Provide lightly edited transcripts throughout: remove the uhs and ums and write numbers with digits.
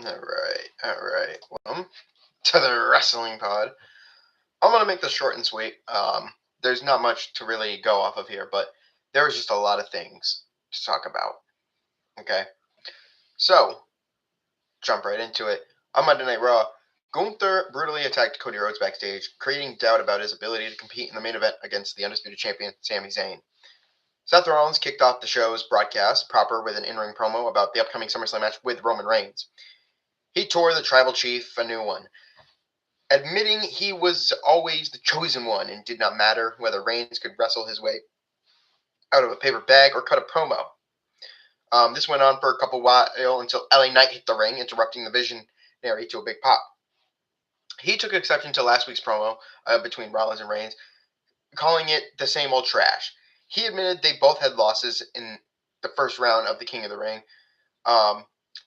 Alright. Welcome to the Wrestling Pod. I'm gonna make this short and sweet. There's not much to really go off of here, but there was just a lot of things to talk about. Okay, so jump right into it. On Monday Night Raw, Gunther brutally attacked Cody Rhodes backstage, creating doubt about his ability to compete in the main event against the undisputed champion Sami Zayn. Seth Rollins kicked off the show's broadcast proper with an in-ring promo about the upcoming SummerSlam match with Roman Reigns. He tore the tribal chief a new one, admitting he was always the chosen one and did not matter whether Reigns could wrestle his way out of a paper bag or cut a promo. This went on for a couple while until LA Knight hit the ring, interrupting the visionary to a big pop. He took exception to last week's promo between Rollins and Reigns, calling it the same old trash. He admitted they both had losses in the first round of the King of the Ring,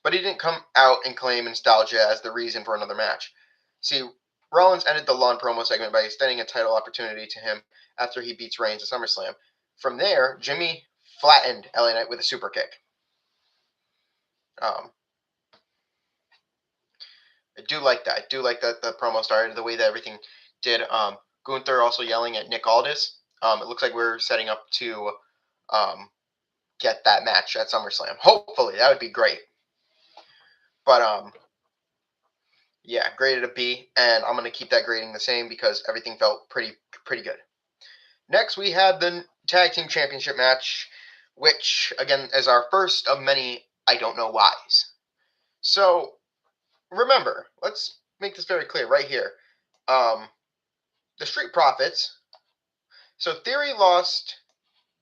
but he didn't come out and claim nostalgia as the reason for another match. See, Rollins ended the long promo segment by extending a title opportunity to him after he beats Reigns at SummerSlam. From there, Jimmy flattened LA Knight with a super kick. I do like that. I do like that the promo started the way that everything did. Gunther also yelling at Nick Aldis. It looks like we're setting up to get that match at SummerSlam. Hopefully, that would be great. But yeah, graded a B, and I'm gonna keep that grading the same because everything felt pretty good. Next, we had the Tag Team Championship match, which again is our first of many I don't know whys. So remember, let's make this very clear right here. The Street Profits. So Theory lost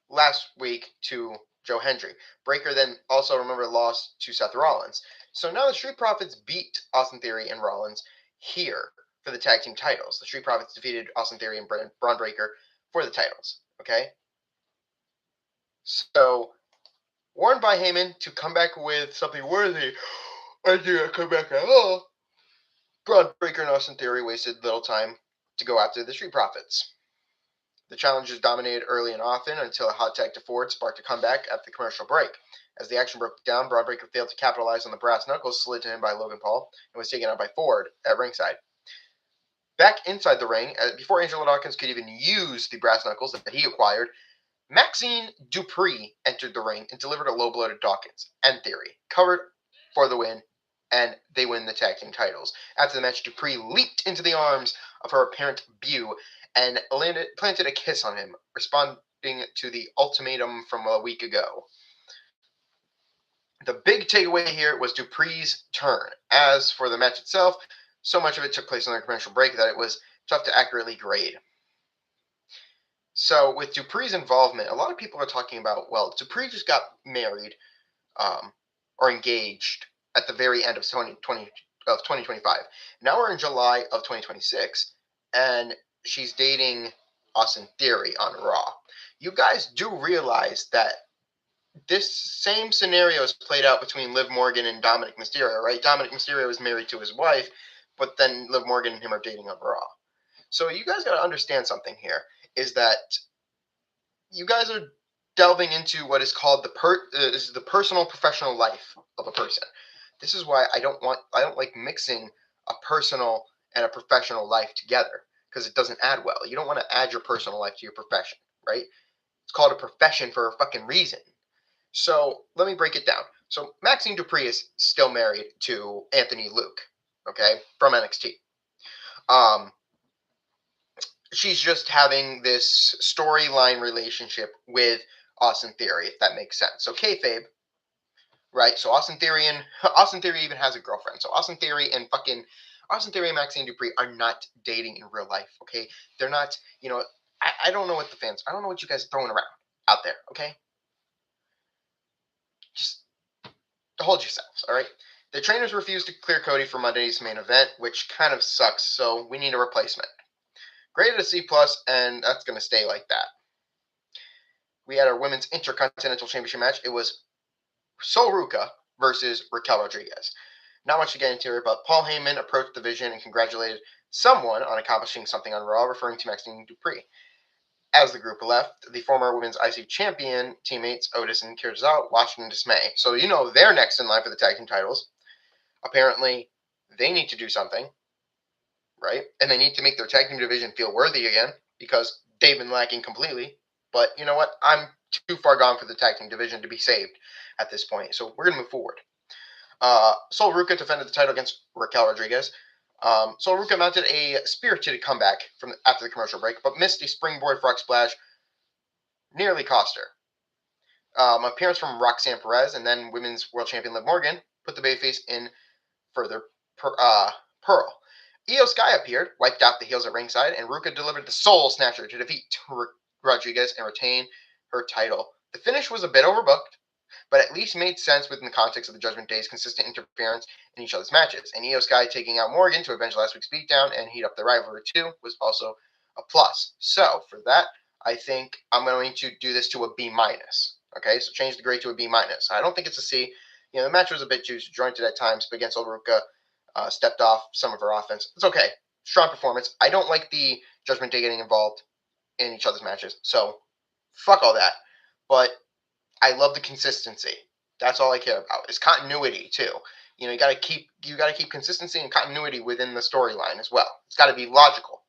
last week to Joe Hendry. Breaker then also, remember, lost to Seth Rollins. So now the Street Profits beat Austin Theory and Rollins here for the tag team titles. The Street Profits defeated Austin Theory and Braun Breaker for the titles. Okay? So, warned by Heyman to come back with something worthy. I didn't come back at all. Braun Breaker and Austin Theory wasted little time to go after the Street Profits. The challengers dominated early and often until a hot tag to Ford sparked a comeback at the commercial break. As the action broke down, Braun Breaker failed to capitalize on the brass knuckles slid to him by Logan Paul and was taken out by Ford at ringside. Back inside the ring, before Angelo Dawkins could even use the brass knuckles that he acquired, Maxxine Dupri entered the ring and delivered a low blow to Dawkins and Theory, covered for the win, and they win the tag team titles. After the match, Dupri leaped into the arms of her apparent beau and planted a kiss on him, responding to the ultimatum from a week ago. The big takeaway here was Dupri's turn. As for the match itself, so much of it took place on the commercial break that it was tough to accurately grade. So with Dupri's involvement, a lot of people are talking about, well, Dupri just got married or engaged at the very end of 2025. Now we're in July of 2026, and she's dating Austin Theory on Raw. You guys do realize that this same scenario is played out between Liv Morgan and Dominic Mysterio, right? Dominic Mysterio is married to his wife, but then Liv Morgan and him are dating on Raw. So you guys got to understand something here, is that you guys are delving into what is called the personal professional life of a person. This is why I don't like mixing a personal and a professional life together, because it doesn't add well. You don't want to add your personal life to your profession, right? It's called a profession for a fucking reason. So let me break it down. So Maxxine Dupri is still married to Anthony Luke, okay, from NXT. She's just having this storyline relationship with Austin Theory, if that makes sense. So kayfabe, right? So Austin Theory even has a girlfriend. So Austin Theory and Maxxine Dupri are not dating in real life, okay? They're not, I don't know what I don't know what you guys are throwing around out there, okay? Just hold yourselves, all right? The trainers refused to clear Cody for Monday's main event, which kind of sucks, so we need a replacement. Graded a C+, and that's going to stay like that. We had our Women's Intercontinental Championship match. It was Sol Ruca versus Raquel Rodriguez. Not much to get into here, but Paul Heyman approached the Vision and congratulated someone on accomplishing something on Raw, referring to Maxxine Dupri. As the group left, the former Women's IC Champion teammates Otis and Kyrgios watched in dismay. So you know they're next in line for the tag team titles. Apparently, they need to do something, right? And they need to make their tag team division feel worthy again because they've been lacking completely. But you know what? I'm too far gone for the tag team division to be saved at this point. So we're going to move forward. Sol Ruca defended the title against Raquel Rodriguez. Sol Ruca mounted a spirited comeback from after the commercial break, but missed a springboard frog splash, nearly cost her. Appearance from Roxanne Perez and then Women's World Champion Liv Morgan put the babyface in further Pearl. Io Sky appeared, wiped out the heels at ringside, and Ruka delivered the Soul Snatcher to defeat Rodriguez and retain her title. The finish was a bit overbooked, but at least made sense within the context of the Judgment Day's consistent interference in each other's matches. And Io Sky taking out Morgan to avenge last week's beatdown and heat up the rivalry too was also a plus. So for that, I think I'm going to do this to a B minus. Okay, so change the grade to a B minus. I don't think it's a C. You know, the match was a bit too jointed at times, but against Ulruka, stepped off some of her offense. It's okay. Strong performance. I don't like the Judgment Day getting involved in each other's matches, so fuck all that. But I love the consistency. That's all I care about. Is continuity too. You know, you gotta keep consistency and continuity within the storyline as well. It's got to be logical.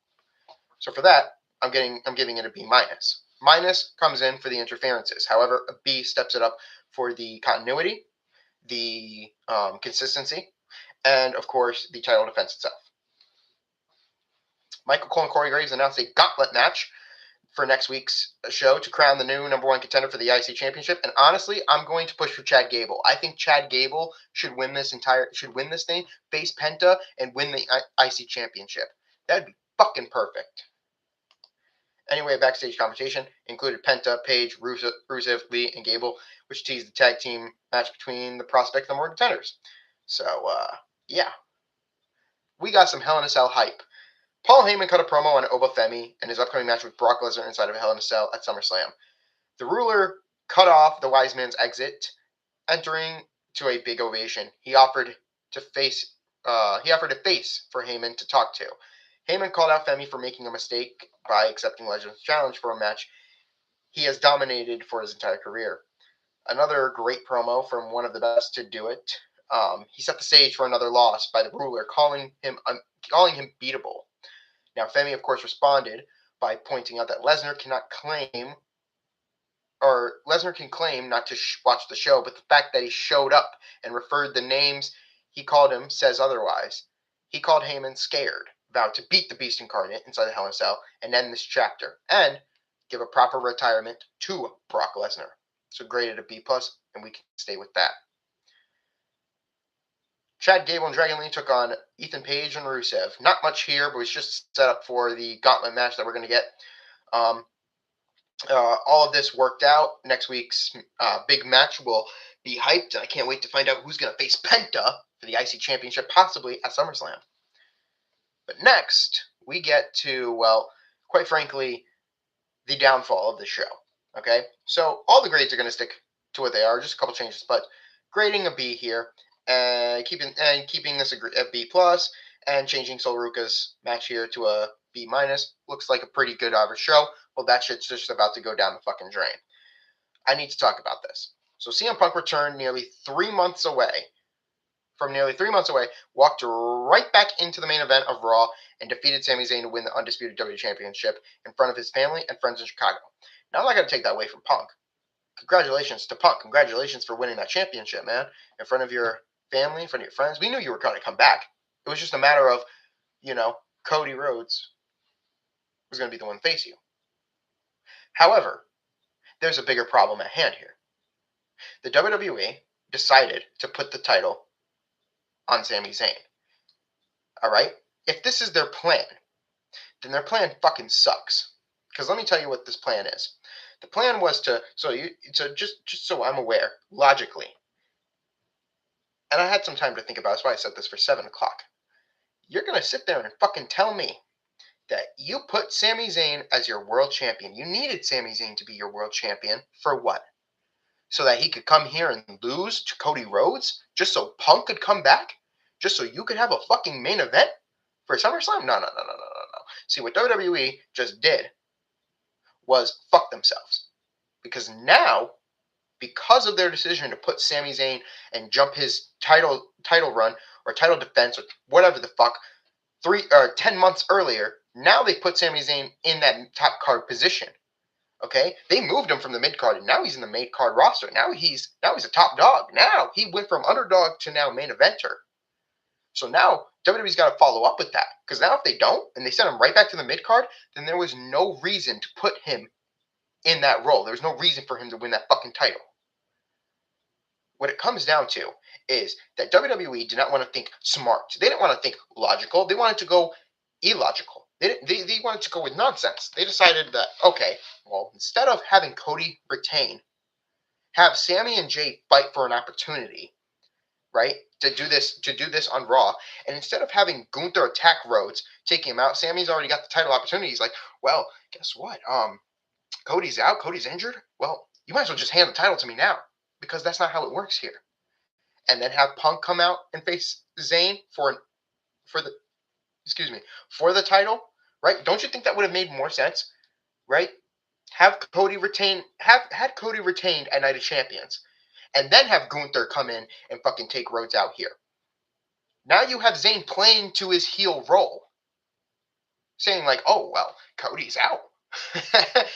So for that, I'm giving it a B minus. Minus comes in for the interferences. However, a B steps it up for the continuity, the consistency, and of course the title defense itself. Michael Cole and Corey Graves announced a gauntlet match for next week's show to crown the new number one contender for the IC Championship. And honestly, I'm going to push for Chad Gable. I think Chad Gable should win this thing, face Penta, and win the IC Championship. That'd be fucking perfect. Anyway, backstage conversation included Penta, Page, Rusev, Lee, and Gable, which teased the tag team match between the prospect and the more contenders. So, yeah. We got some Hell in a Cell hype. Paul Heyman cut a promo on Oba Femi and his upcoming match with Brock Lesnar inside of Hell in a Cell at SummerSlam. The ruler cut off the wise man's exit, entering to a big ovation. He offered a face for Heyman to talk to. Heyman called out Femi for making a mistake by accepting Legend's challenge for a match he has dominated for his entire career. Another great promo from one of the best to do it. He set the stage for another loss by the ruler, calling him beatable. Now, Femi, of course, responded by pointing out that Lesnar can claim not to watch the show, but the fact that he showed up and referred the names he called him says otherwise. He called Heyman scared, vowed to beat the Beast Incarnate inside the Hell in a Cell and end this chapter, and give a proper retirement to Brock Lesnar. So graded a B+, and we can stay with that. Chad Gable and Dragon Lee took on Ethan Page and Rusev. Not much here, but it's just set up for the gauntlet match that we're going to get. All of this worked out. Next week's big match will be hyped, and I can't wait to find out who's going to face Penta for the IC Championship, possibly at SummerSlam. But next, we get to, well, quite frankly, the downfall of the show. Okay? So all the grades are going to stick to what they are, just a couple changes, but grading a B here. Keeping this a B+, and changing Sol Ruca's match here to a B-. Looks like a pretty good average show. Well, that shit's just about to go down the fucking drain. I need to talk about this. So CM Punk returned nearly 3 months away, walked right back into the main event of Raw, and defeated Sami Zayn to win the undisputed WWE Championship in front of his family and friends in Chicago. Now, I'm not going to take that away from Punk. Congratulations to Punk. Congratulations for winning that championship, man, in front of your family, in front of your friends. We knew you were going to come back. It was just a matter of, Cody Rhodes was going to be the one to face you. However, there's a bigger problem at hand here. The WWE decided to put the title on Sami Zayn. All right? If this is their plan, then their plan fucking sucks. Because let me tell you what this plan is. The plan was just so I'm aware, logically, and I had some time to think about it, that's why I set this for 7 o'clock. You're going to sit there and fucking tell me that you put Sami Zayn as your world champion. You needed Sami Zayn to be your world champion for what? So that he could come here and lose to Cody Rhodes? Just so Punk could come back? Just so you could have a fucking main event for SummerSlam? No. See, what WWE just did was fuck themselves. Because now, because of their decision to put Sami Zayn and jump his title run or title defense or whatever the fuck 10 months earlier. Now they put Sami Zayn in that top card position. Okay, they moved him from the mid card, and now he's in the main card roster. Now he's a top dog. Now he went from underdog to now main eventer. So now WWE's got to follow up with that, because now if they don't and they send him right back to the mid card, then there was no reason to put him in that role. There was no reason for him to win that fucking title. What it comes down to is that WWE did not want to think smart. They didn't want to think logical. They wanted to go illogical. They wanted to go with nonsense. They decided that, okay, well, instead of having Cody retain, have Sami and Jay fight for an opportunity, right, to do this on Raw, and instead of having Gunther attack Rhodes, taking him out, Sami's already got the title opportunity. He's like, well, guess what? Cody's out. Cody's injured. Well, you might as well just hand the title to me now, because that's not how it works here. And then have Punk come out and face Zayn for the title, right? Don't you think that would have made more sense, right? Had Cody retained at Night of Champions, and then have Gunther come in and fucking take Rhodes out here. Now you have Zayn playing to his heel role, saying like, oh, well, Cody's out.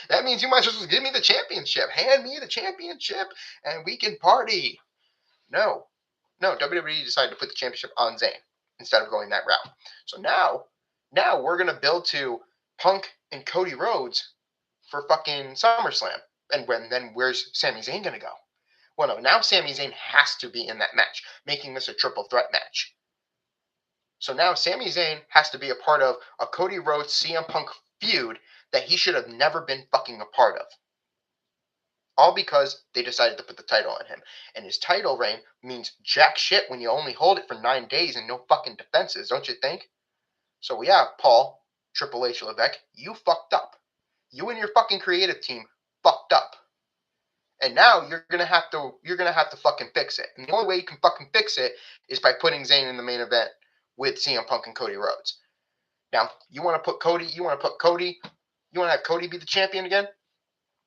That means you might as well just give me the championship. Hand me the championship and we can party. No, WWE decided to put the championship on Zayn instead of going that route. So now we're going to build to Punk and Cody Rhodes for fucking SummerSlam. And then where's Sami Zayn going to go? Well, no, now Sami Zayn has to be in that match, making this a triple threat match. So now Sami Zayn has to be a part of a Cody Rhodes CM Punk feud that he should have never been fucking a part of. All because they decided to put the title on him. And his title reign means jack shit when you only hold it for 9 days and no fucking defenses, don't you think? So yeah, Paul, Triple H Levesque, you fucked up. You and your fucking creative team fucked up. And now you're gonna have to fucking fix it. And the only way you can fucking fix it is by putting Zayn in the main event with CM Punk and Cody Rhodes. Now, you want to have Cody be the champion again?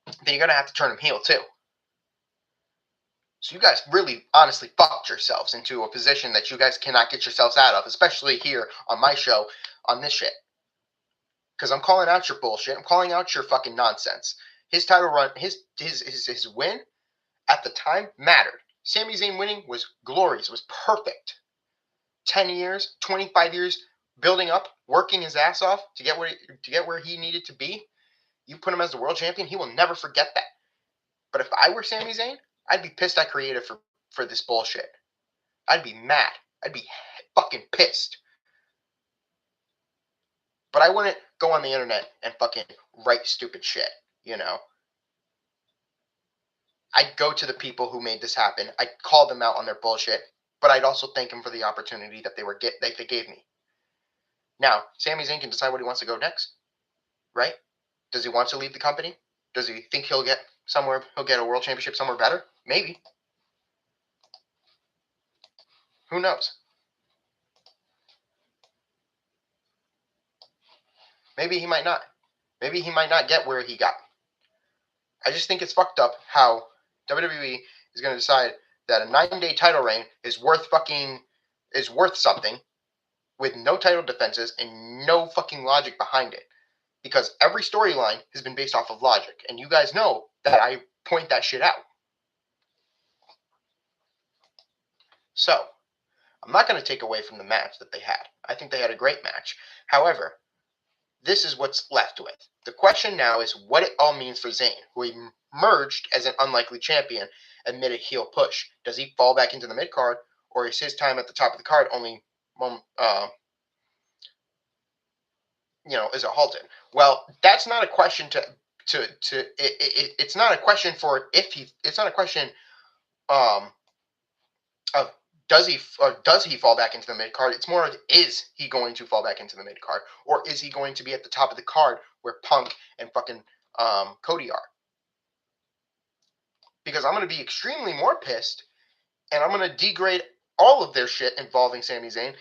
Then you're going to have to turn him heel too. So you guys really honestly fucked yourselves into a position that you guys cannot get yourselves out of, especially here on my show on this shit. Because I'm calling out your bullshit. I'm calling out your fucking nonsense. His title run, his win at the time mattered. Sami Zayn winning was glorious. It was perfect. 10 years, 25 years building up, working his ass off to get where he needed to be. You put him as the world champion, he will never forget that. But if I were Sami Zayn, I'd be pissed at creative for this bullshit. I'd be mad. I'd be fucking pissed. But I wouldn't go on the internet and fucking write stupid shit, you know. I'd go to the people who made this happen. I'd call them out on their bullshit, but I'd also thank them for the opportunity that they gave me. Now, Sami Zayn can decide what he wants to go next, right? Does he want to leave the company? Does he think he'll get a world championship somewhere better? Maybe. Who knows? Maybe he might not. Maybe he might not get where he got. I just think it's fucked up how WWE is going to decide that a 9-day title reign is worth something with no title defenses and no fucking logic behind it. Because every storyline has been based off of logic. And you guys know that I point that shit out. So, I'm not going to take away from the match that they had. I think they had a great match. However, this is what's left with. The question now is what it all means for Zayn, who emerged as an unlikely champion amid a heel push. Does he fall back into the mid-card, or is his time at the top of the card only is it halted? Well, that's not a question it's not a question for if he. It's not a question of does he fall back into the mid card. It's more of is he going to fall back into the mid card, or is he going to be at the top of the card where Punk and fucking Cody are? Because I'm going to be extremely more pissed, and I'm going to degrade all of their shit involving Sami Zayn,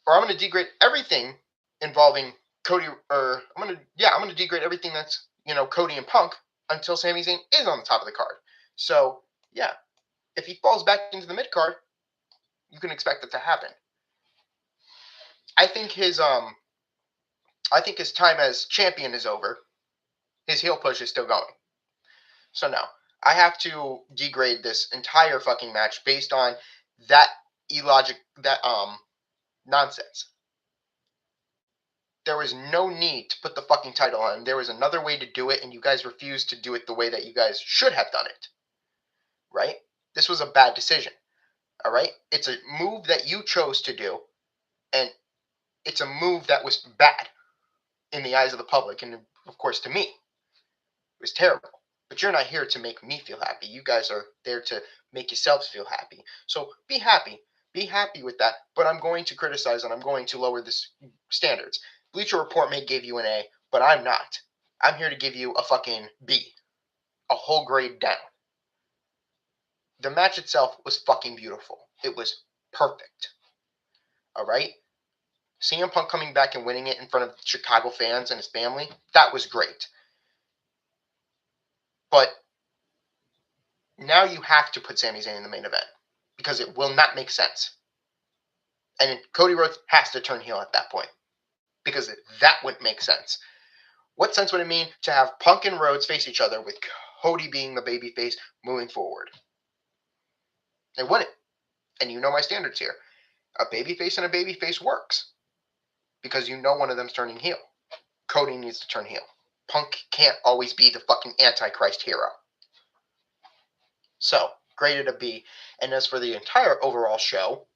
or I'm going to degrade everything involving Cody, or I'm gonna degrade everything that's Cody and Punk until Sami Zayn is on the top of the card. So yeah, if he falls back into the mid card, you can expect it to happen. I think his time as champion is over. His heel push is still going. So no, I have to degrade this entire fucking match based on that that nonsense. There was no need to put the fucking title on. There was another way to do it, and you guys refused to do it the way that you guys should have done it. Right? This was a bad decision. All right? It's a move that you chose to do, and it's a move that was bad in the eyes of the public, and of course to me. It was terrible. But you're not here to make me feel happy. You guys are there to make yourselves feel happy. So be happy. Be happy with that. But I'm going to criticize and I'm going to lower the standards. Bleacher Report may give you an A, but I'm not. I'm here to give you a fucking B. A whole grade down. The match itself was fucking beautiful. It was perfect. All right? CM Punk coming back and winning it in front of Chicago fans and his family, that was great. But now you have to put Sami Zayn in the main event because it will not make sense. And Cody Rhodes has to turn heel at that point because that wouldn't make sense. What sense would it mean to have Punk and Rhodes face each other with Cody being the babyface moving forward? It wouldn't. And you know my standards here. A babyface and a babyface works because you know one of them's turning heel. Cody needs to turn heel. Punk can't always be the fucking Antichrist hero. So, graded a B. And as for the entire overall show,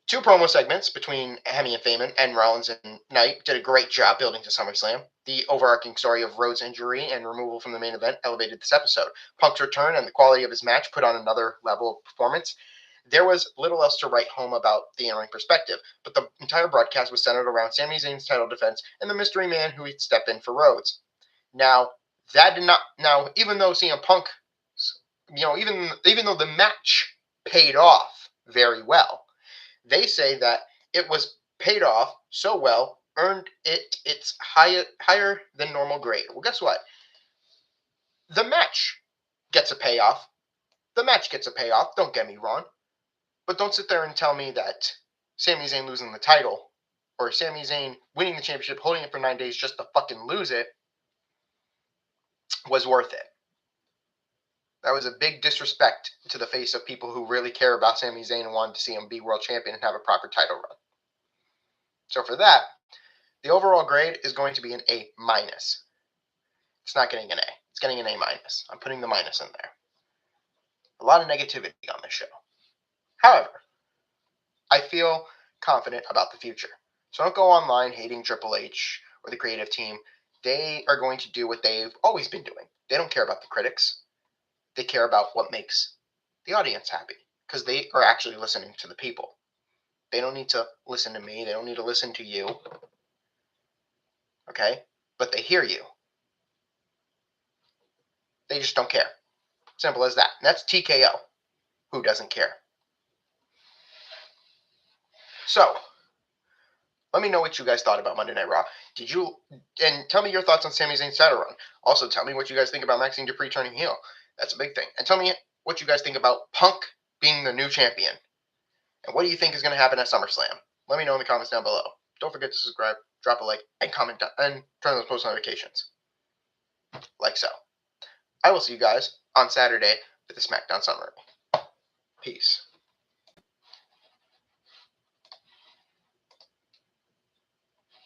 2 promo segments between Hemi and Feynman and Rollins and Knight did a great job building to SummerSlam. The overarching story of Rhodes' injury and removal from the main event elevated this episode. Punk's return and the quality of his match put on another level of performance. There was little else to write home about the in-ring perspective, but the entire broadcast was centered around Sami Zayn's title defense and the mystery man who would step in for Rhodes. Now, even though CM Punk, even though the match paid off very well, they say that it was paid off so well, earned its higher than normal grade. Well, guess what? The match gets a payoff. The match gets a payoff, don't get me wrong. But don't sit there and tell me that Sami Zayn losing the title or Sami Zayn winning the championship, holding it for 9 days just to fucking lose it was worth it. That was a big disrespect to the face of people who really care about Sami Zayn and wanted to see him be world champion and have a proper title run. So for that, the overall grade is going to be an A-. It's not getting an A. It's getting an A-. I'm putting the minus in there. A lot of negativity on this show. However, I feel confident about the future. So don't go online hating Triple H or the creative team. They are going to do what they've always been doing. They don't care about the critics. They care about what makes the audience happy because they are actually listening to the people. They don't need to listen to me. They don't need to listen to you. Okay? But they hear you. They just don't care. Simple as that. And that's TKO, who doesn't care. So, let me know what you guys thought about Monday Night Raw. And tell me your thoughts on Sami Zayn's title run. Also, tell me what you guys think about Maxxine Dupri turning heel. That's a big thing. And tell me what you guys think about Punk being the new champion. And what do you think is going to happen at SummerSlam? Let me know in the comments down below. Don't forget to subscribe, drop a like, and comment down, and turn on those post notifications. Like so. I will see you guys on Saturday for the SmackDown Summary. Peace.